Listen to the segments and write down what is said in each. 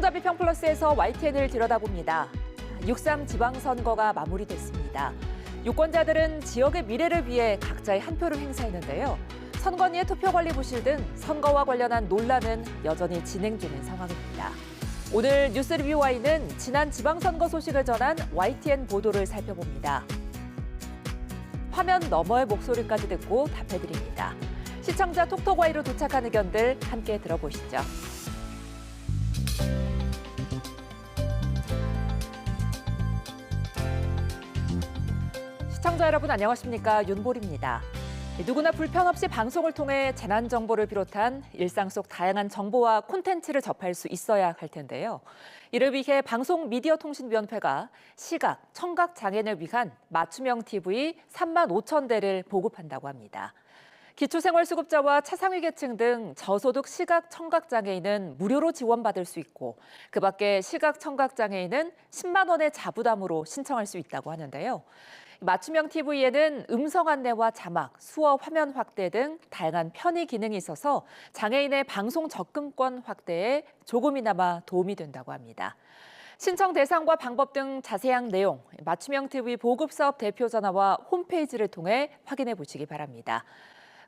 시청자 비평 플러스에서 YTN을 들여다봅니다. 6.3 지방선거가 마무리됐습니다. 유권자들은 지역의 미래를 위해 각자의 한 표를 행사했는데요. 선관위의 투표관리 부실 등 선거와 관련한 논란은 여전히 진행 중인 상황입니다. 오늘 뉴스 리뷰 Y는 지난 지방선거 소식을 전한 YTN 보도를 살펴봅니다. 화면 너머의 목소리까지 듣고 답해드립니다. 시청자 톡톡 Y로 도착한 의견들 함께 들어보시죠. 시청자 여러분 안녕하십니까? 윤보리입니다. 누구나 불편 없이 방송을 통해 재난 정보를 비롯한 일상 속 다양한 정보와 콘텐츠를 접할 수 있어야 할 텐데요. 이를 위해 방송미디어통신위원회가 시각, 청각 장애인을 위한 맞춤형 TV 35,000대를 보급한다고 합니다. 기초생활수급자와 차상위 계층 등 저소득 시각, 청각 장애인은 무료로 지원받을 수 있고 그 밖에 시각, 청각 장애인은 10만 원의 자부담으로 신청할 수 있다고 하는데요. 맞춤형 TV에는 음성 안내와 자막, 수어 화면 확대 등 다양한 편의 기능이 있어서 장애인의 방송 접근권 확대에 조금이나마 도움이 된다고 합니다. 신청 대상과 방법 등 자세한 내용, 맞춤형 TV 보급 사업 대표 전화와 홈페이지를 통해 확인해 보시기 바랍니다.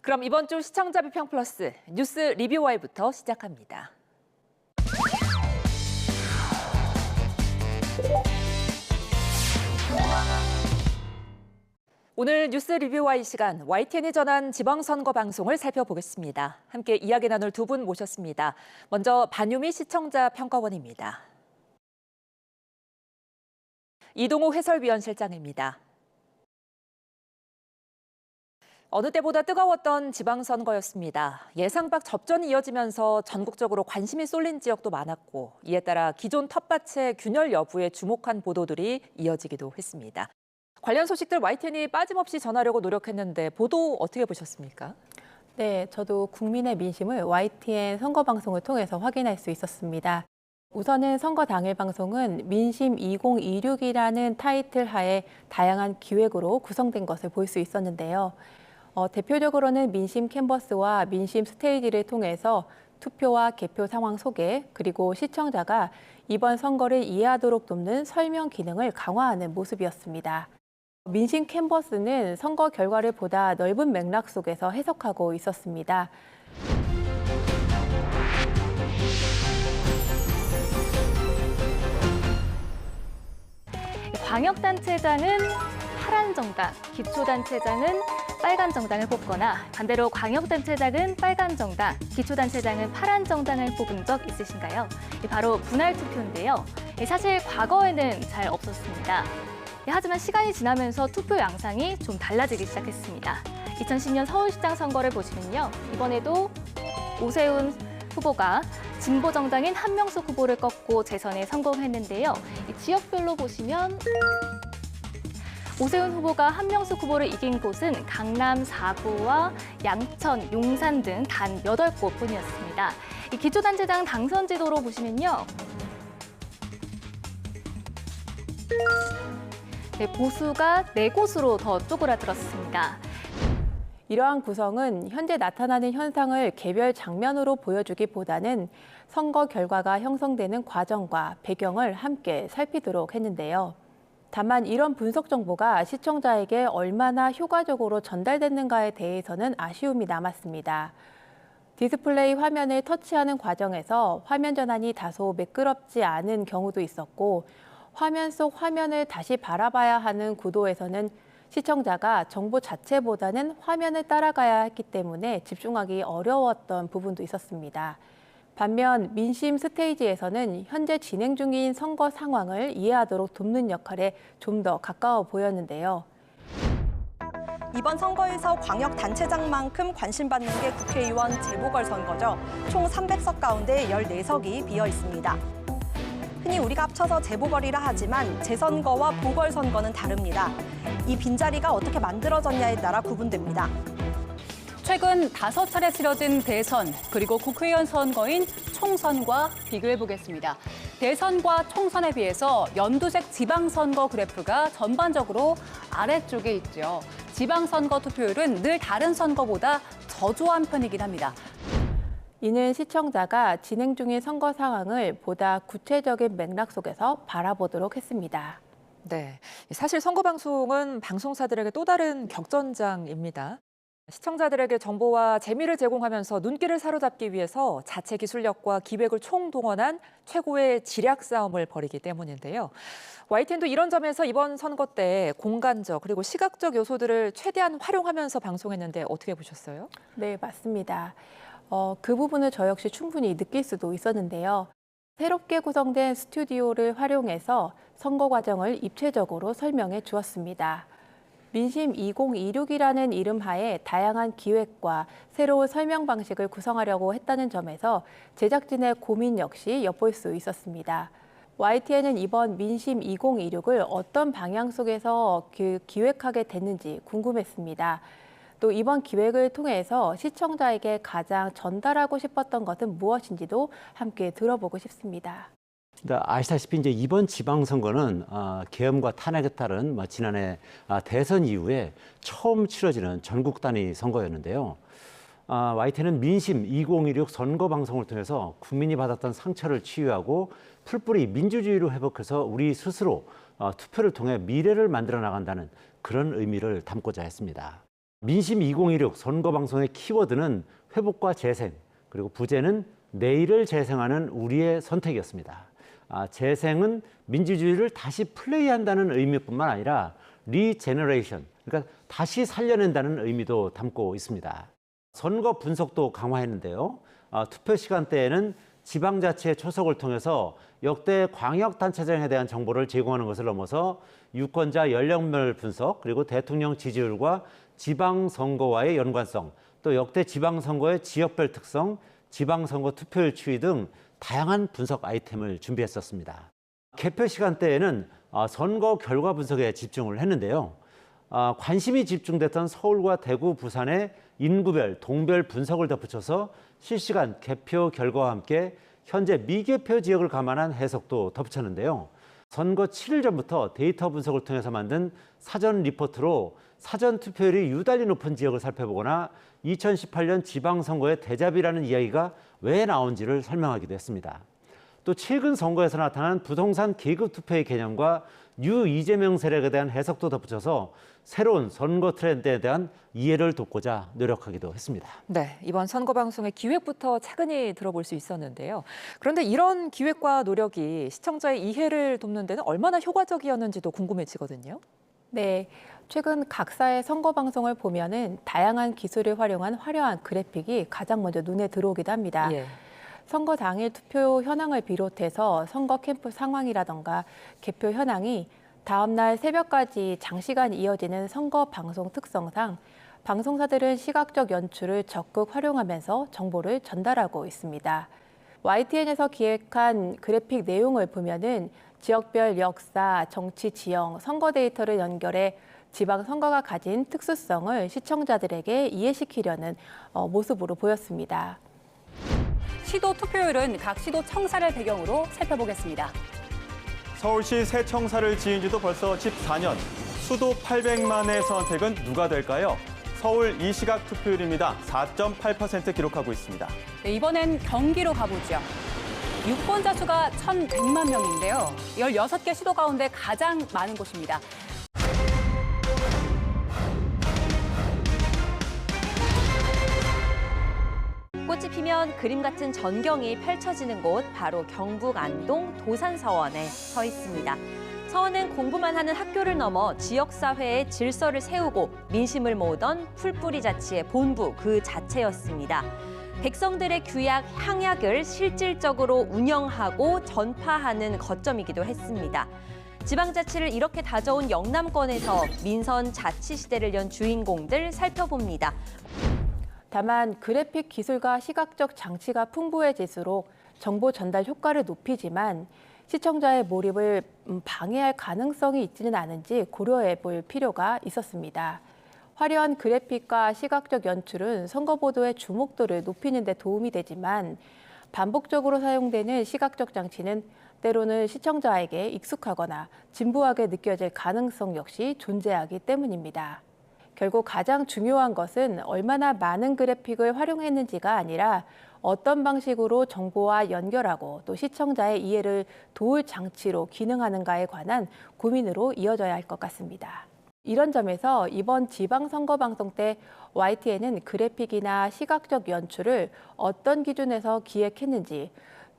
그럼 이번 주 시청자 비평 플러스 뉴스 리뷰 Y부터 시작합니다. 오늘 뉴스 리뷰 Y 시간 YTN이 전한 지방선거 방송을 살펴보겠습니다. 함께 이야기 나눌 두 분 모셨습니다. 먼저 반유미 시청자 평가원입니다. 이동우 해설위원실장입니다. 어느 때보다 뜨거웠던 지방선거였습니다. 예상 밖 접전이 이어지면서 전국적으로 관심이 쏠린 지역도 많았고 이에 따라 기존 텃밭의 균열 여부에 주목한 보도들이 이어지기도 했습니다. 관련 소식들 YTN이 빠짐없이 전하려고 노력했는데 보도 어떻게 보셨습니까? 네, 저도 국민의 민심을 YTN 선거방송을 통해서 확인할 수 있었습니다. 우선은 선거 당일 방송은 민심 2026이라는 타이틀 하에 다양한 기획으로 구성된 것을 볼 수 있었는데요. 대표적으로는 민심 캔버스와 민심 스테이지를 통해서 투표와 개표 상황 소개, 그리고 시청자가 이번 선거를 이해하도록 돕는 설명 기능을 강화하는 모습이었습니다. 민심 캔버스는 선거 결과를 보다 넓은 맥락 속에서 해석하고 있었습니다. 광역단체장은 파란 정당, 기초단체장은 빨간 정당을 뽑거나 반대로 광역단체장은 빨간 정당, 기초단체장은 파란 정당을 뽑은 적 있으신가요? 바로 분할 투표인데요. 사실 과거에는 잘 없었습니다. 하지만 시간이 지나면서 투표 양상이 좀 달라지기 시작했습니다. 2010년 서울시장 선거를 보시면요. 이번에도 오세훈 후보가 진보 정당인 한명숙 후보를 꺾고 재선에 성공했는데요. 지역별로 보시면 오세훈 후보가 한명숙 후보를 이긴 곳은 강남 4구와 양천, 용산 등 단 8곳 뿐이었습니다. 기초단체장 당선 지도로 보시면요. 보수가 4곳으로 더 쪼그라들었습니다. 이러한 구성은 현재 나타나는 현상을 개별 장면으로 보여주기보다는 선거 결과가 형성되는 과정과 배경을 함께 살피도록 했는데요. 다만 이런 분석 정보가 시청자에게 얼마나 효과적으로 전달됐는가에 대해서는 아쉬움이 남았습니다. 디스플레이 화면을 터치하는 과정에서 화면 전환이 다소 매끄럽지 않은 경우도 있었고 화면 속 화면을 다시 바라봐야 하는 구도에서는 시청자가 정보 자체보다는 화면을 따라가야 했기 때문에 집중하기 어려웠던 부분도 있었습니다. 반면 민심 스테이지에서는 현재 진행 중인 선거 상황을 이해하도록 돕는 역할에 좀 더 가까워 보였는데요. 이번 선거에서 광역단체장만큼 관심받는 게 국회의원 재보궐선거죠. 총 300석 가운데 14석이 비어 있습니다. 흔히 우리가 합쳐서 재보궐이라 하지만 재선거와 보궐선거는 다릅니다. 이 빈자리가 어떻게 만들어졌냐에 따라 구분됩니다. 최근 5차례 치러진 대선, 그리고 국회의원 선거인 총선과 비교해보겠습니다. 대선과 총선에 비해서 연두색 지방선거 그래프가 전반적으로 아래쪽에 있죠. 지방선거 투표율은 늘 다른 선거보다 저조한 편이긴 합니다. 이는 시청자가 진행 중인 선거 상황을 보다 구체적인 맥락 속에서 바라보도록 했습니다. 네, 사실 선거 방송은 방송사들에게 또 다른 격전장입니다. 시청자들에게 정보와 재미를 제공하면서 눈길을 사로잡기 위해서 자체 기술력과 기획을 총동원한 최고의 지략 싸움을 벌이기 때문인데요. YTN도 이런 점에서 이번 선거 때 공간적 그리고 시각적 요소들을 최대한 활용하면서 방송했는데 어떻게 보셨어요? 네, 맞습니다. 그 부분을 저 역시 충분히 느낄 수도 있었는데요. 새롭게 구성된 스튜디오를 활용해서 선거 과정을 입체적으로 설명해 주었습니다. 민심 2026이라는 이름 하에 다양한 기획과 새로운 설명 방식을 구성하려고 했다는 점에서 제작진의 고민 역시 엿볼 수 있었습니다. YTN은 이번 민심 2026을 어떤 방향 속에서 기획하게 됐는지 궁금했습니다. 또 이번 기획을 통해서 시청자에게 가장 전달하고 싶었던 것은 무엇인지도 함께 들어보고 싶습니다. 아시다시피 이제 이번 지방선거는 계엄과 탄핵에 따른 지난해 대선 이후에 처음 치러지는 전국 단위 선거였는데요. YTN은 민심 2026 선거 방송을 통해서 국민이 받았던 상처를 치유하고 풀뿌리 민주주의로 회복해서 우리 스스로 투표를 통해 미래를 만들어 나간다는 그런 의미를 담고자 했습니다. 민심 2026 선거 방송의 키워드는 회복과 재생, 그리고 부제는 내일을 재생하는 우리의 선택이었습니다. 재생은 민주주의를 다시 플레이한다는 의미뿐만 아니라 리제너레이션, 그러니까 다시 살려낸다는 의미도 담고 있습니다. 선거 분석도 강화했는데요. 투표 시간대에는 지방자치의 초석을 통해서 역대 광역단체장에 대한 정보를 제공하는 것을 넘어서 유권자 연령별 분석, 그리고 대통령 지지율과 지방선거와의 연관성, 또 역대 지방선거의 지역별 특성, 지방선거 투표율 추이 등 다양한 분석 아이템을 준비했었습니다. 개표 시간대에는 선거 결과 분석에 집중을 했는데요. 관심이 집중됐던 서울과 대구, 부산의 인구별, 동별 분석을 덧붙여서 실시간 개표 결과와 함께 현재 미개표 지역을 감안한 해석도 덧붙였는데요. 선거 7일 전부터 데이터 분석을 통해서 만든 사전 리포트로 사전 투표율이 유달리 높은 지역을 살펴보거나 2018년 지방선거의 대잡이라는 이야기가 왜 나온지를 설명하기도 했습니다. 또 최근 선거에서 나타난 부동산 계급 투표의 개념과 뉴 이재명 세력에 대한 해석도 덧붙여서 새로운 선거 트렌드에 대한 이해를 돕고자 노력하기도 했습니다. 네, 이번 선거 방송의 기획부터 차근히 들어볼 수 있었는데요. 그런데 이런 기획과 노력이 시청자의 이해를 돕는 데는 얼마나 효과적이었는지도 궁금해지거든요. 네, 최근 각사의 선거 방송을 보면은 다양한 기술을 활용한 화려한 그래픽이 가장 먼저 눈에 들어오기도 합니다. 예. 선거 당일 투표 현황을 비롯해서 선거 캠프 상황이라던가 개표 현황이 다음 날 새벽까지 장시간 이어지는 선거 방송 특성상 방송사들은 시각적 연출을 적극 활용하면서 정보를 전달하고 있습니다. YTN에서 기획한 그래픽 내용을 보면은 지역별 역사, 정치 지형, 선거 데이터를 연결해 지방선거가 가진 특수성을 시청자들에게 이해시키려는 모습으로 보였습니다. 시도 투표율은 각 시도 청사를 배경으로 살펴보겠습니다. 서울시 새 청사를 지은 지도 벌써 14년. 수도 800만의 선택은 누가 될까요? 서울 이시각 투표율입니다. 4.8% 기록하고 있습니다. 네, 이번엔 경기로 가보죠. 유권자 수가 1,100만 명인데요. 16개 시도 가운데 가장 많은 곳입니다. 꽃이 피면 그림 같은 전경이 펼쳐지는 곳, 바로 경북 안동 도산서원에 서 있습니다. 서원은 공부만 하는 학교를 넘어 지역사회의 질서를 세우고 민심을 모으던 풀뿌리 자치의 본부 그 자체였습니다. 백성들의 규약, 향약을 실질적으로 운영하고 전파하는 거점이기도 했습니다. 지방자치를 이렇게 다져온 영남권에서 민선 자치 시대를 연 주인공들 살펴봅니다. 다만 그래픽 기술과 시각적 장치가 풍부해질수록 정보 전달 효과를 높이지만 시청자의 몰입을 방해할 가능성이 있지는 않은지 고려해 볼 필요가 있었습니다. 화려한 그래픽과 시각적 연출은 선거 보도의 주목도를 높이는 데 도움이 되지만 반복적으로 사용되는 시각적 장치는 때로는 시청자에게 익숙하거나 진부하게 느껴질 가능성 역시 존재하기 때문입니다. 결국 가장 중요한 것은 얼마나 많은 그래픽을 활용했는지가 아니라 어떤 방식으로 정보와 연결하고 또 시청자의 이해를 도울 장치로 기능하는가에 관한 고민으로 이어져야 할 것 같습니다. 이런 점에서 이번 지방선거 방송 때 YTN은 그래픽이나 시각적 연출을 어떤 기준에서 기획했는지,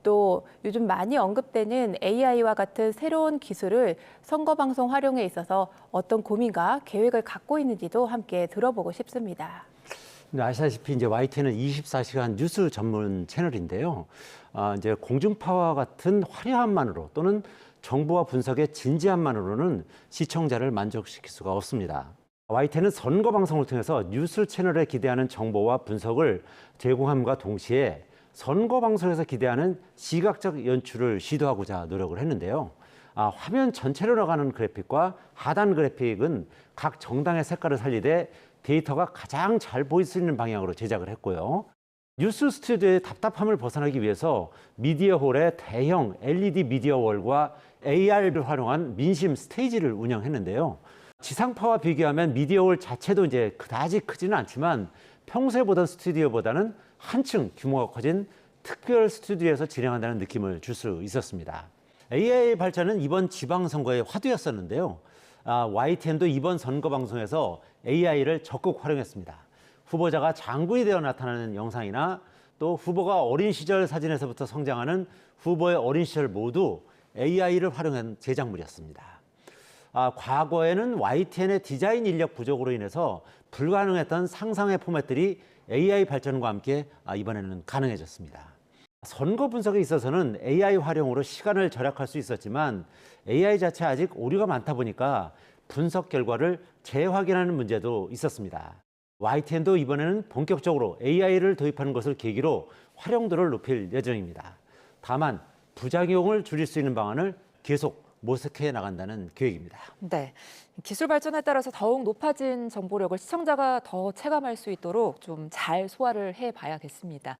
또 요즘 많이 언급되는 AI와 같은 새로운 기술을 선거 방송 활용에 있어서 어떤 고민과 계획을 갖고 있는지도 함께 들어보고 싶습니다. 아시다시피 이제 YTN은 24시간 뉴스 전문 채널인데요. 이제 공중파와 같은 화려함만으로 또는 정보와 분석의 진지함만으로는 시청자를 만족시킬 수가 없습니다. YTN은 선거 방송을 통해서 뉴스 채널에 기대하는 정보와 분석을 제공함과 동시에 선거 방송에서 기대하는 시각적 연출을 시도하고자 노력을 했는데요. 화면 전체로 나가는 그래픽과 하단 그래픽은 각 정당의 색깔을 살리되 데이터가 가장 잘 보일 수 있는 방향으로 제작을 했고요. 뉴스 스튜디오의 답답함을 벗어나기 위해서 미디어홀에 대형 LED 미디어월과 AR을 활용한 민심 스테이지를 운영했는데요. 지상파와 비교하면 미디어홀 자체도 이제 그다지 크지는 않지만 평소에 보던 스튜디오보다는 한층 규모가 커진 특별 스튜디오에서 진행한다는 느낌을 줄 수 있었습니다. AI 발전은 이번 지방선거의 화두였었는데요. YTN도 이번 선거 방송에서 AI를 적극 활용했습니다. 후보자가 장군이 되어 나타나는 영상이나 또 후보가 어린 시절 사진에서부터 성장하는 후보의 어린 시절 모두 AI를 활용한 제작물이었습니다. 과거에는 YTN의 디자인 인력 부족으로 인해서 불가능했던 상상의 포맷들이 AI 발전과 함께 이번에는 가능해졌습니다. 선거 분석에 있어서는 AI 활용으로 시간을 절약할 수 있었지만 AI 자체 아직 오류가 많다 보니까 분석 결과를 재확인하는 문제도 있었습니다. YTN도 이번에는 본격적으로 AI를 도입하는 것을 계기로 활용도를 높일 예정입니다. 다만 부작용을 줄일 수 있는 방안을 계속 모색해 나간다는 계획입니다. 네, 기술 발전에 따라서 더욱 높아진 정보력을 시청자가 더 체감할 수 있도록 좀 잘 소화를 해봐야겠습니다.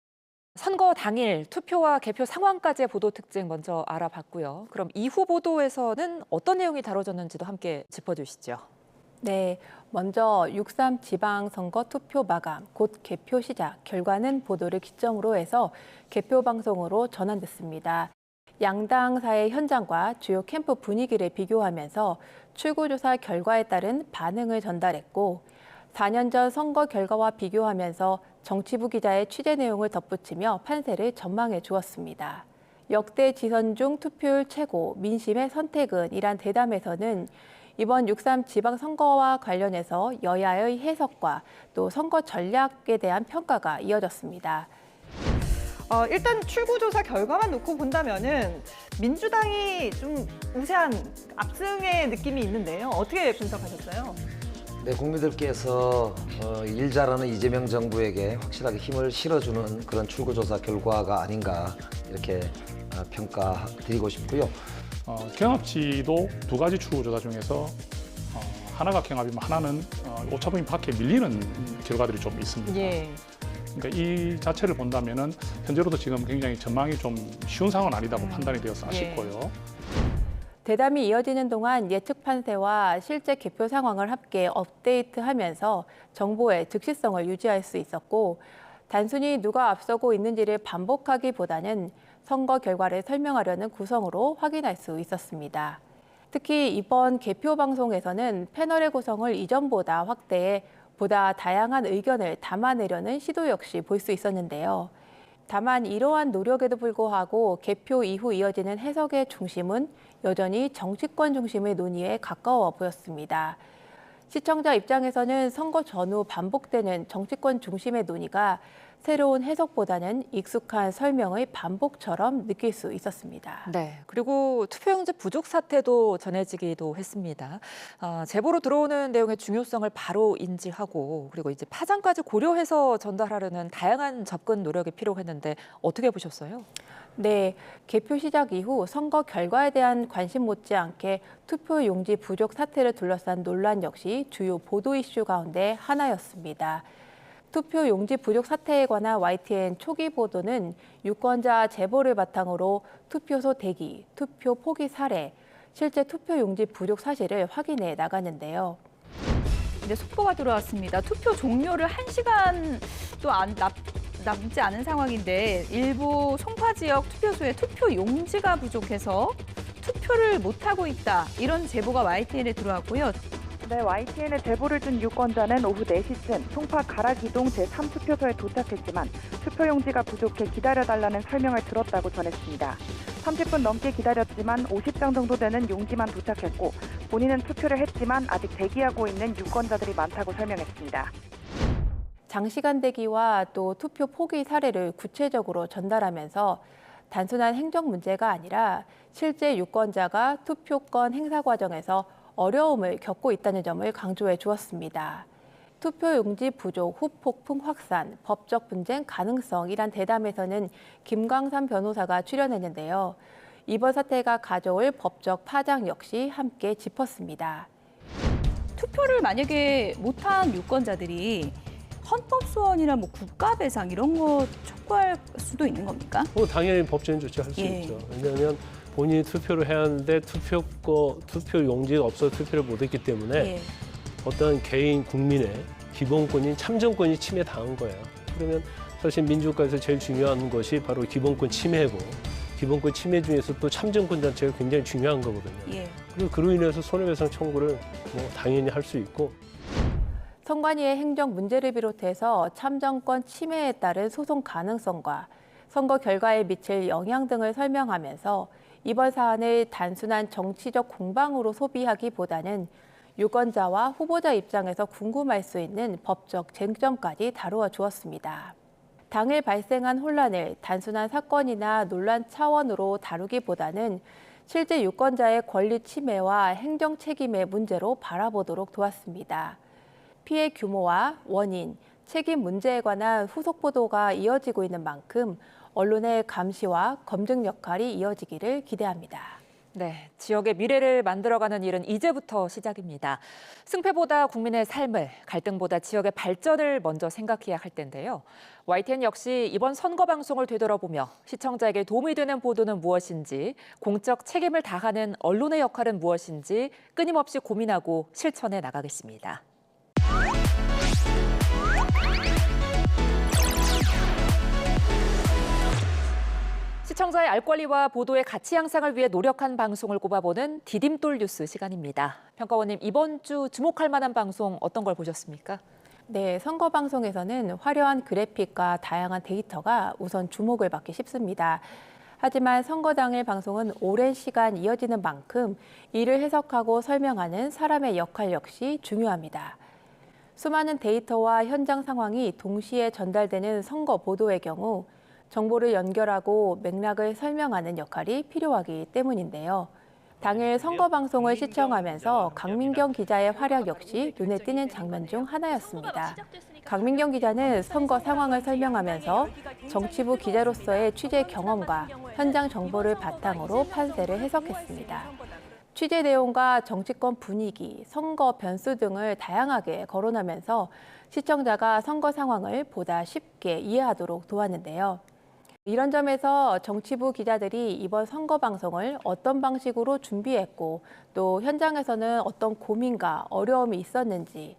선거 당일 투표와 개표 상황까지의 보도 특징 먼저 알아봤고요. 그럼 이후 보도에서는 어떤 내용이 다뤄졌는지도 함께 짚어주시죠. 네, 먼저 6.3 지방선거 투표 마감, 곧 개표 시작, 결과는 보도를 기점으로 해서 개표 방송으로 전환됐습니다. 양당사의 현장과 주요 캠프 분위기를 비교하면서 출구조사 결과에 따른 반응을 전달했고 4년 전 선거 결과와 비교하면서 정치부 기자의 취재 내용을 덧붙이며 판세를 전망해 주었습니다. 역대 지선 중 투표율 최고, 민심의 선택은 이란 대담에서는 이번 6.3 지방선거와 관련해서 여야의 해석과 또 선거 전략에 대한 평가가 이어졌습니다. 일단 출구조사 결과만 놓고 본다면은 민주당이 좀 우세한 압승의 느낌이 있는데요. 어떻게 분석하셨어요? 네, 국민들께서 일 잘하는 이재명 정부에게 확실하게 힘을 실어주는 그런 출구조사 결과가 아닌가 이렇게 평가드리고 싶고요. 경합지도 두 가지 출구조사 중에서 하나가 경합이면 하나는 오차범위 밖에 밀리는 결과들이 좀 있습니다. 예. 그러니까 이 자체를 본다면은 현재로도 지금 굉장히 전망이 좀 쉬운 상황은 아니다고 판단이 되어서 아쉽고요. 대담이 이어지는 동안 예측 판세와 실제 개표 상황을 함께 업데이트하면서 정보의 즉시성을 유지할 수 있었고 단순히 누가 앞서고 있는지를 반복하기보다는 선거 결과를 설명하려는 구성으로 확인할 수 있었습니다. 특히 이번 개표 방송에서는 패널의 구성을 이전보다 확대해 보다 다양한 의견을 담아내려는 시도 역시 볼 수 있었는데요. 다만 이러한 노력에도 불구하고 개표 이후 이어지는 해석의 중심은 여전히 정치권 중심의 논의에 가까워 보였습니다. 시청자 입장에서는 선거 전후 반복되는 정치권 중심의 논의가 새로운 해석보다는 익숙한 설명의 반복처럼 느낄 수 있었습니다. 네, 그리고 투표용지 부족 사태도 전해지기도 했습니다. 제보로 들어오는 내용의 중요성을 바로 인지하고 그리고 이제 파장까지 고려해서 전달하려는 다양한 접근 노력이 필요했는데 어떻게 보셨어요? 네, 개표 시작 이후 선거 결과에 대한 관심 못지않게 투표용지 부족 사태를 둘러싼 논란 역시 주요 보도 이슈 가운데 하나였습니다. 투표 용지 부족 사태에 관한 YTN 초기 보도는 유권자 제보를 바탕으로 투표소 대기, 투표 포기 사례, 실제 투표 용지 부족 사실을 확인해 나가는데요. 이제 속보가 들어왔습니다. 투표 종료를 1시간도 남지 않은 상황인데 일부 송파 지역 투표소에 투표 용지가 부족해서 투표를 못하고 있다. 이런 제보가 YTN에 들어왔고요. 네, YTN에 제보를 준 유권자는 오후 4시쯤 송파 가락이동 제3투표소에 도착했지만 투표용지가 부족해 기다려달라는 설명을 들었다고 전했습니다. 30분 넘게 기다렸지만 50장 정도 되는 용지만 도착했고 본인은 투표를 했지만 아직 대기하고 있는 유권자들이 많다고 설명했습니다. 장시간 대기와 또 투표 포기 사례를 구체적으로 전달하면서 단순한 행정 문제가 아니라 실제 유권자가 투표권 행사 과정에서 어려움을 겪고 있다는 점을 강조해 주었습니다. 투표용지 부족, 후폭풍 확산, 법적 분쟁 가능성이란 대담에서는 김광삼 변호사가 출연했는데요. 이번 사태가 가져올 법적 파장 역시 함께 짚었습니다. 투표를 만약에 못한 유권자들이 헌법소원이나 뭐 국가배상 이런 거 촉구할 수도 있는 겁니까? 당연히 법적인 조치할 수 있죠. 왜냐하면 본인이 투표를 해야 하는데 투표 용지가 없어서 투표를 못했기 때문에 어떤 개인 국민의 기본권인 참정권이 침해당한 거예요. 그러면 사실 민주국가에서 제일 중요한 것이 바로 기본권 침해고 기본권 침해 중에서 또 참정권 자체가 굉장히 중요한 거거든요. 그리고 그로 인해서 손해배상 청구를 당연히 할 수 있고. 선관위의 행정 문제를 비롯해서 참정권 침해에 따른 소송 가능성과 선거 결과에 미칠 영향 등을 설명하면서 이번 사안을 단순한 정치적 공방으로 소비하기보다는 유권자와 후보자 입장에서 궁금할 수 있는 법적 쟁점까지 다루어 주었습니다. 당일 발생한 혼란을 단순한 사건이나 논란 차원으로 다루기보다는 실제 유권자의 권리 침해와 행정 책임의 문제로 바라보도록 도왔습니다. 피해 규모와 원인, 책임 문제에 관한 후속 보도가 이어지고 있는 만큼 언론의 감시와 검증 역할이 이어지기를 기대합니다. 네, 지역의 미래를 만들어가는 일은 이제부터 시작입니다. 승패보다 국민의 삶을, 갈등보다 지역의 발전을 먼저 생각해야 할 텐데요. YTN 역시 이번 선거 방송을 되돌아보며 시청자에게 도움이 되는 보도는 무엇인지, 공적 책임을 다하는 언론의 역할은 무엇인지 끊임없이 고민하고 실천해 나가겠습니다. 시청자의 알 권리와 보도의 가치 향상을 위해 노력한 방송을 꼽아보는 디딤돌 뉴스 시간입니다. 평가원님, 이번 주 주목할 만한 방송 어떤 걸 보셨습니까? 네, 선거 방송에서는 화려한 그래픽과 다양한 데이터가 우선 주목을 받기 쉽습니다. 하지만 선거 당일 방송은 오랜 시간 이어지는 만큼 이를 해석하고 설명하는 사람의 역할 역시 중요합니다. 수많은 데이터와 현장 상황이 동시에 전달되는 선거 보도의 경우 정보를 연결하고 맥락을 설명하는 역할이 필요하기 때문인데요. 당일 선거 방송을 시청하면서 강민경 기자의 활약 역시 눈에 띄는 장면 중 하나였습니다. 강민경 기자는 선거 상황을 설명하면서 정치부 기자로서의 취재 경험과 현장 정보를 바탕으로 판세를 해석했습니다. 취재 내용과 정치권 분위기, 선거 변수 등을 다양하게 거론하면서 시청자가 선거 상황을 보다 쉽게 이해하도록 도왔는데요. 이런 점에서 정치부 기자들이 이번 선거 방송을 어떤 방식으로 준비했고 또 현장에서는 어떤 고민과 어려움이 있었는지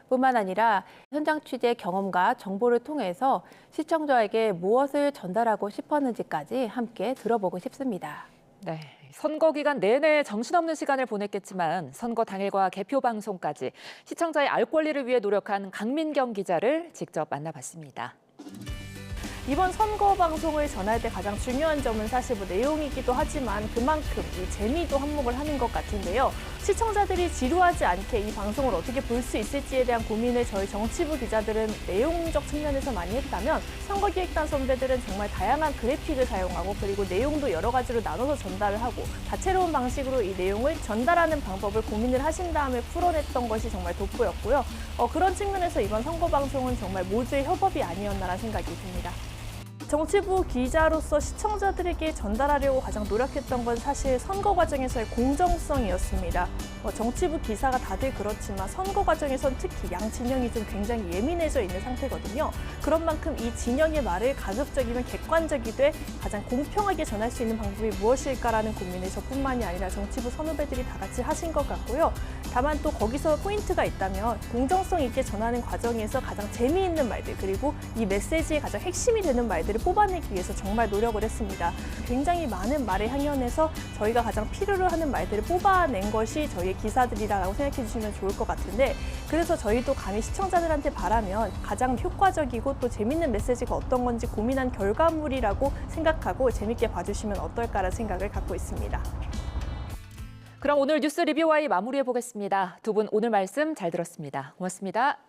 뿐만 아니라 현장 취재 경험과 정보를 통해서 시청자에게 무엇을 전달하고 싶었는지까지 함께 들어보고 싶습니다. 네, 선거 기간 내내 정신없는 시간을 보냈겠지만 선거 당일과 개표 방송까지 시청자의 알 권리를 위해 노력한 강민경 기자를 직접 만나봤습니다. 이번 선거 방송을 전할 때 가장 중요한 점은 사실 내용이기도 하지만 그만큼 이 재미도 한몫을 하는 것 같은데요. 시청자들이 지루하지 않게 이 방송을 어떻게 볼 수 있을지에 대한 고민을 저희 정치부 기자들은 내용적 측면에서 많이 했다면 선거기획단 선배들은 정말 다양한 그래픽을 사용하고 그리고 내용도 여러 가지로 나눠서 전달을 하고 다채로운 방식으로 이 내용을 전달하는 방법을 고민을 하신 다음에 풀어냈던 것이 정말 돋보였고요. 그런 측면에서 이번 선거 방송은 정말 모두의 협업이 아니었나라는 생각이 듭니다. 정치부 기자로서 시청자들에게 전달하려고 가장 노력했던 건 사실 선거 과정에서의 공정성이었습니다. 정치부 기사가 다들 그렇지만 선거 과정에선 특히 양 진영이 좀 굉장히 예민해져 있는 상태거든요. 그런 만큼 이 진영의 말을 가급적이면 객관적이되 가장 공평하게 전할 수 있는 방법이 무엇일까라는 고민을 저뿐만이 아니라 정치부 선후배들이 다 같이 하신 것 같고요. 다만 또 거기서 포인트가 있다면 공정성 있게 전하는 과정에서 가장 재미있는 말들 그리고 이 메시지의 가장 핵심이 되는 말들을 뽑아내기 위해서 정말 노력을 했습니다. 굉장히 많은 말을 향연해서 저희가 가장 필요로 하는 말들을 뽑아낸 것이 저희의 기사들이라고 생각해 주시면 좋을 것 같은데 그래서 저희도 감히 시청자들한테 바라면 가장 효과적이고 또 재밌는 메시지가 어떤 건지 고민한 결과물이라고 생각하고 재밌게 봐주시면 어떨까라는 생각을 갖고 있습니다. 그럼 오늘 뉴스 리뷰와이 마무리해 보겠습니다. 두 분 오늘 말씀 잘 들었습니다. 고맙습니다.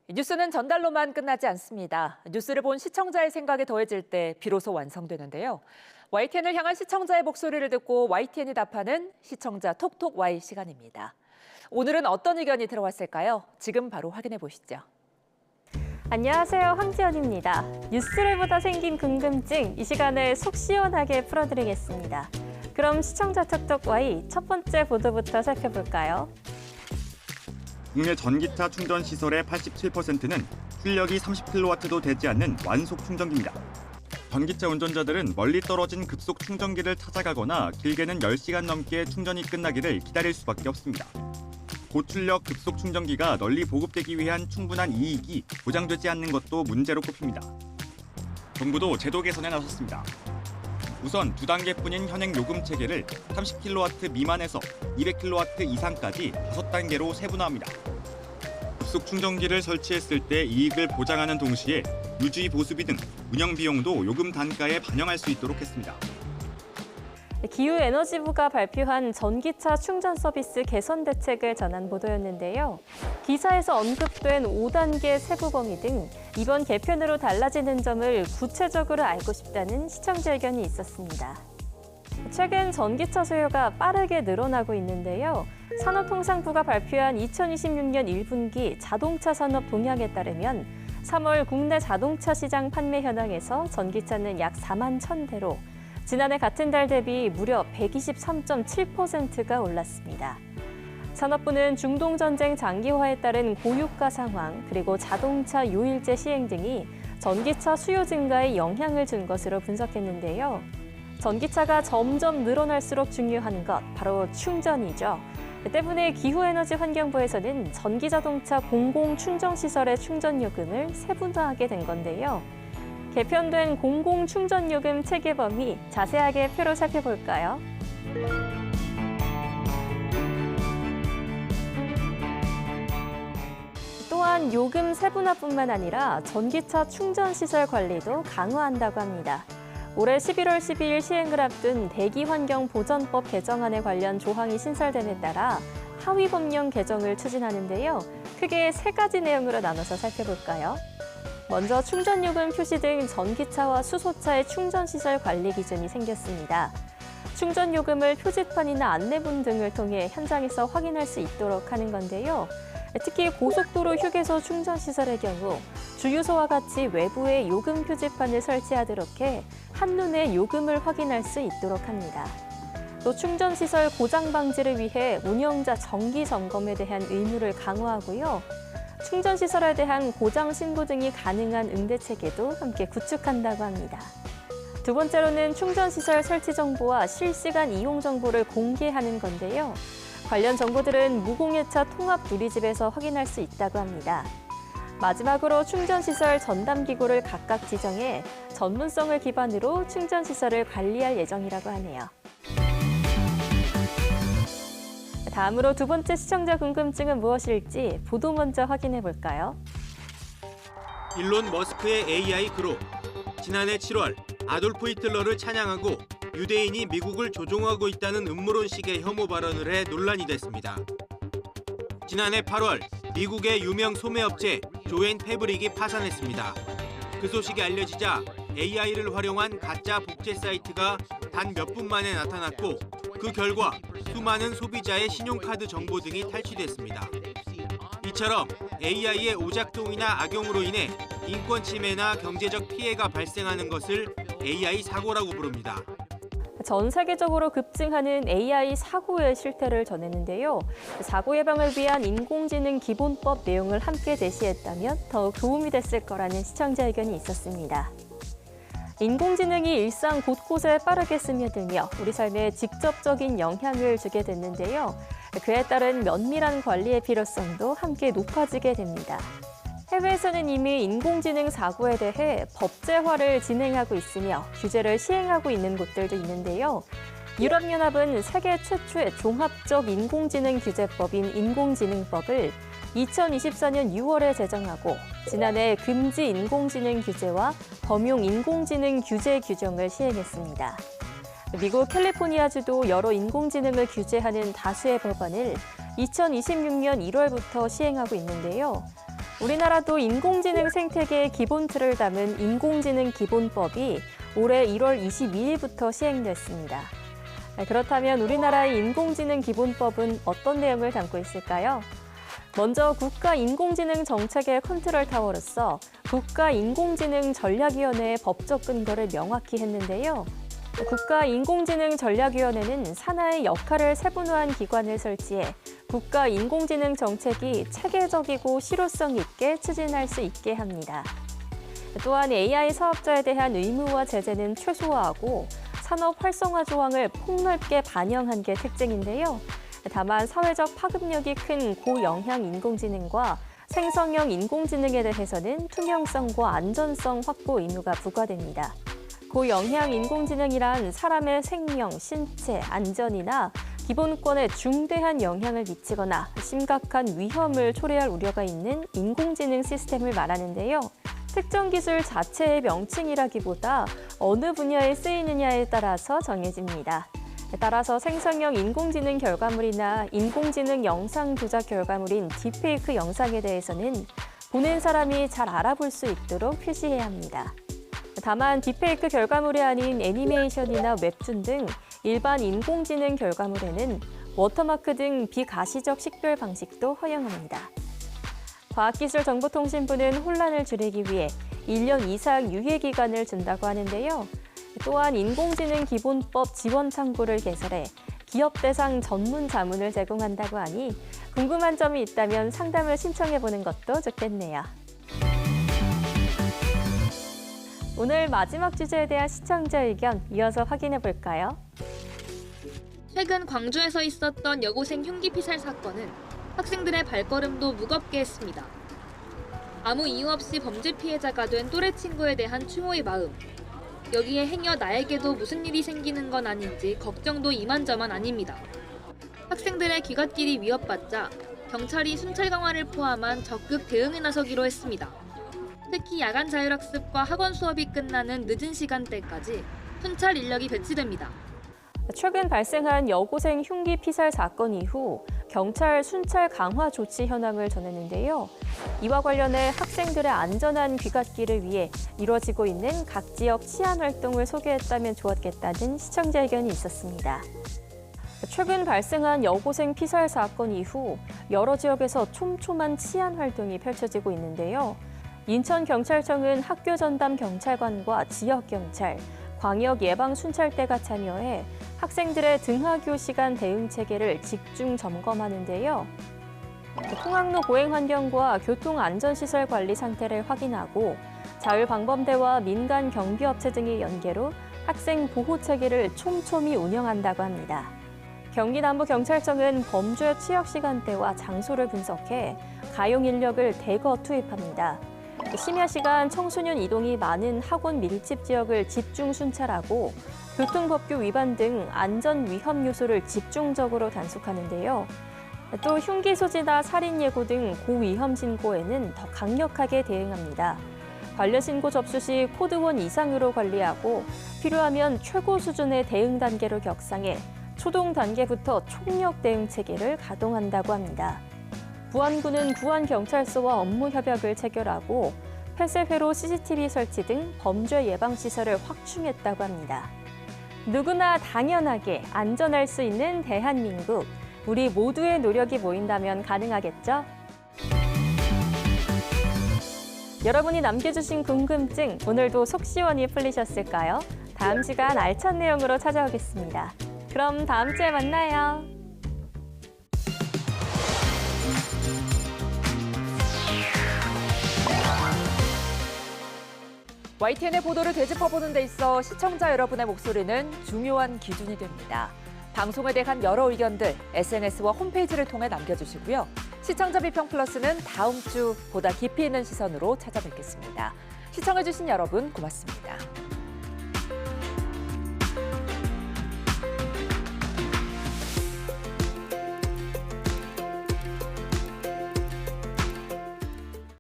뉴스는 전달로만 끝나지 않습니다. 뉴스를 본 시청자의 생각이 더해질 때 비로소 완성되는데요. YTN을 향한 시청자의 목소리를 듣고 YTN이 답하는 시청자 톡톡 Y 시간입니다. 오늘은 어떤 의견이 들어왔을까요? 지금 바로 확인해 보시죠. 안녕하세요, 황지연입니다. 뉴스를 보다 생긴 궁금증, 이 시간에 속 시원하게 풀어드리겠습니다. 그럼 시청자 톡톡 Y 첫 번째 보도부터 살펴볼까요? 국내 전기차 충전 시설의 87%는 출력이 30kW도 되지 않는 완속 충전기입니다. 전기차 운전자들은 멀리 떨어진 급속 충전기를 찾아가거나 길게는 10시간 넘게 충전이 끝나기를 기다릴 수밖에 없습니다. 고출력 급속 충전기가 널리 보급되기 위한 충분한 이익이 보장되지 않는 것도 문제로 꼽힙니다. 정부도 제도 개선에 나섰습니다. 우선 2단계뿐인 현행 요금 체계를 30kW 미만에서 200kW 이상까지 5단계로 세분화합니다. 급속 충전기를 설치했을 때 이익을 보장하는 동시에 유지 보수비 등 운영 비용도 요금 단가에 반영할 수 있도록 했습니다. 기후에너지부가 발표한 전기차 충전 서비스 개선 대책을 전한 보도였는데요. 기사에서 언급된 5단계 세부 범위 등 이번 개편으로 달라지는 점을 구체적으로 알고 싶다는 시청자 의견이 있었습니다. 최근 전기차 수요가 빠르게 늘어나고 있는데요. 산업통상부가 발표한 2026년 1분기 자동차 산업 동향에 따르면 3월 국내 자동차 시장 판매 현황에서 전기차는 약 4만 1,000대로 지난해 같은 달 대비 무려 123.7%가 올랐습니다. 산업부는 중동전쟁 장기화에 따른 고유가 상황 그리고 자동차 요일제 시행 등이 전기차 수요 증가에 영향을 준 것으로 분석했는데요. 전기차가 점점 늘어날수록 중요한 것, 바로 충전이죠. 때문에 기후에너지 환경부에서는 전기자동차 공공충전시설의 충전요금을 세분화하게 된 건데요. 개편된 공공충전요금 체계 범위 자세하게 표로 살펴볼까요? 또한 요금 세분화뿐만 아니라 전기차 충전시설 관리도 강화한다고 합니다. 올해 11월 12일 시행을 앞둔 대기환경보전법 개정안에 관련 조항이 신설됨에 따라 하위 법령 개정을 추진하는데요. 크게 3가지 내용으로 나눠서 살펴볼까요? 먼저 충전요금 표시 등 전기차와 수소차의 충전시설 관리 기준이 생겼습니다. 충전요금을 표지판이나 안내문 등을 통해 현장에서 확인할 수 있도록 하는 건데요. 특히 고속도로 휴게소 충전시설의 경우 주유소와 같이 외부에 요금 표지판을 설치하도록 해 한눈에 요금을 확인할 수 있도록 합니다. 또 충전시설 고장 방지를 위해 운영자 정기 점검에 대한 의무를 강화하고요. 충전시설에 대한 고장 신고 등이 가능한 응대 체계도 함께 구축한다고 합니다. 두 번째로는 충전시설 설치 정보와 실시간 이용 정보를 공개하는 건데요. 관련 정보들은 무공해차 통합 누리집에서 확인할 수 있다고 합니다. 마지막으로 충전시설 전담기구를 각각 지정해 전문성을 기반으로 충전시설을 관리할 예정이라고 하네요. 다음으로 두 번째 시청자 궁금증은 무엇일지 보도 먼저 확인해 볼까요? 일론 머스크의 AI 그룹. 지난해 7월 아돌프 히틀러를 찬양하고 유대인이 미국을 조종하고 있다는 음모론식의 혐오 발언을 해 논란이 됐습니다. 지난해 8월 미국의 유명 소매업체 조앤 패브릭이 파산했습니다. 그 소식이 알려지자 AI를 활용한 가짜 복제 사이트가 단 몇 분 만에 나타났고 그 결과 수많은 소비자의 신용카드 정보 등이 탈취됐습니다. 이처럼 AI의 오작동이나 악용으로 인해 인권 침해나 경제적 피해가 발생하는 것을 AI 사고라고 부릅니다. 전 세계적으로 급증하는 AI 사고의 실태를 전했는데요. 사고 예방을 위한 인공지능 기본법 내용을 함께 제시했다면 더욱 도움이 됐을 거라는 시청자 의견이 있었습니다. 인공지능이 일상 곳곳에 빠르게 스며들며 우리 삶에 직접적인 영향을 주게 됐는데요. 그에 따른 면밀한 관리의 필요성도 함께 높아지게 됩니다. 해외에서는 이미 인공지능 사고에 대해 법제화를 진행하고 있으며 규제를 시행하고 있는 곳들도 있는데요. 유럽연합은 세계 최초의 종합적 인공지능 규제법인 인공지능법을 2024년 6월에 제정하고 지난해 금지 인공지능 규제와 범용 인공지능 규제 규정을 시행했습니다. 미국 캘리포니아주도 여러 인공지능을 규제하는 다수의 법안을 2026년 1월부터 시행하고 있는데요. 우리나라도 인공지능 생태계의 기본 틀을 담은 인공지능 기본법이 올해 1월 22일부터 시행됐습니다. 그렇다면 우리나라의 인공지능 기본법은 어떤 내용을 담고 있을까요? 먼저 국가인공지능 정책의 컨트롤 타워로서 국가인공지능전략위원회의 법적 근거를 명확히 했는데요. 국가인공지능전략위원회는 산하의 역할을 세분화한 기관을 설치해 국가인공지능 정책이 체계적이고 실효성 있게 추진할 수 있게 합니다. 또한 AI 사업자에 대한 의무와 제재는 최소화하고 산업 활성화 조항을 폭넓게 반영한 게 특징인데요. 다만 사회적 파급력이 큰 고영향 인공지능과 생성형 인공지능에 대해서는 투명성과 안전성 확보 의무가 부과됩니다. 고영향 인공지능이란 사람의 생명, 신체, 안전이나 기본권에 중대한 영향을 미치거나 심각한 위험을 초래할 우려가 있는 인공지능 시스템을 말하는데요. 특정 기술 자체의 명칭이라기보다 어느 분야에 쓰이느냐에 따라서 정해집니다. 따라서 생성형 인공지능 결과물이나 인공지능 영상 조작 결과물인 딥페이크 영상에 대해서는 보는 사람이 잘 알아볼 수 있도록 표시해야 합니다. 다만 딥페이크 결과물이 아닌 애니메이션이나 웹툰 등 일반 인공지능 결과물에는 워터마크 등 비가시적 식별 방식도 허용합니다. 과학기술정보통신부는 혼란을 줄이기 위해 1년 이상 유예 기간을 준다고 하는데요. 또한 인공지능 기본법 지원 창구를 개설해 기업 대상 전문 자문을 제공한다고 하니 궁금한 점이 있다면 상담을 신청해보는 것도 좋겠네요. 오늘 마지막 주제에 대한 시청자 의견 이어서 확인해 볼까요? 최근 광주에서 있었던 여고생 흉기 피살 사건은 학생들의 발걸음도 무겁게 했습니다. 아무 이유 없이 범죄 피해자가 된 또래 친구에 대한 추모의 마음. 여기에 행여 나에게도 무슨 일이 생기는 건 아닌지 걱정도 이만저만 아닙니다. 학생들의 귀갓길이 위협받자 경찰이 순찰 강화를 포함한 적극 대응에 나서기로 했습니다. 특히 야간 자율학습과 학원 수업이 끝나는 늦은 시간대까지 순찰 인력이 배치됩니다. 최근 발생한 여고생 흉기 피살 사건 이후 경찰 순찰 강화 조치 현황을 전했는데요. 이와 관련해 학생들의 안전한 귀갓길을 위해 이루어지고 있는 각 지역 치안 활동을 소개했다면 좋았겠다는 시청자 의견이 있었습니다. 최근 발생한 여고생 피살 사건 이후 여러 지역에서 촘촘한 치안 활동이 펼쳐지고 있는데요. 인천경찰청은 학교 전담 경찰관과 지역경찰, 광역 예방 순찰대가 참여해 학생들의 등하교 시간 대응 체계를 집중 점검하는데요. 통학로 보행 환경과 교통 안전시설 관리 상태를 확인하고 자율방범대와 민간 경비업체 등의 연계로 학생 보호 체계를 촘촘히 운영한다고 합니다. 경기남부경찰청은 범죄 취약 시간대와 장소를 분석해 가용 인력을 대거 투입합니다. 심야 시간 청소년 이동이 많은 학원 밀집 지역을 집중 순찰하고 교통법규 위반 등 안전 위험 요소를 집중적으로 단속하는데요. 또 흉기 소지나 살인 예고 등 고위험 신고에는 더 강력하게 대응합니다. 관련 신고 접수 시 코드1 이상으로 관리하고 필요하면 최고 수준의 대응 단계로 격상해 초동 단계부터 총력 대응 체계를 가동한다고 합니다. 부안군은 부안경찰서와 업무 협약을 체결하고 폐쇄회로 CCTV 설치 등 범죄 예방 시설을 확충했다고 합니다. 누구나 당연하게 안전할 수 있는 대한민국. 우리 모두의 노력이 모인다면 가능하겠죠? 여러분이 남겨주신 궁금증, 오늘도 속 시원히 풀리셨을까요? 다음 시간 알찬 내용으로 찾아오겠습니다. 그럼 다음 주에 만나요. YTN의 보도를 되짚어보는 데 있어 시청자 여러분의 목소리는 중요한 기준이 됩니다. 방송에 대한 여러 의견들 SNS와 홈페이지를 통해 남겨주시고요. 시청자 비평 플러스는 다음 주 보다 깊이 있는 시선으로 찾아뵙겠습니다. 시청해주신 여러분 고맙습니다.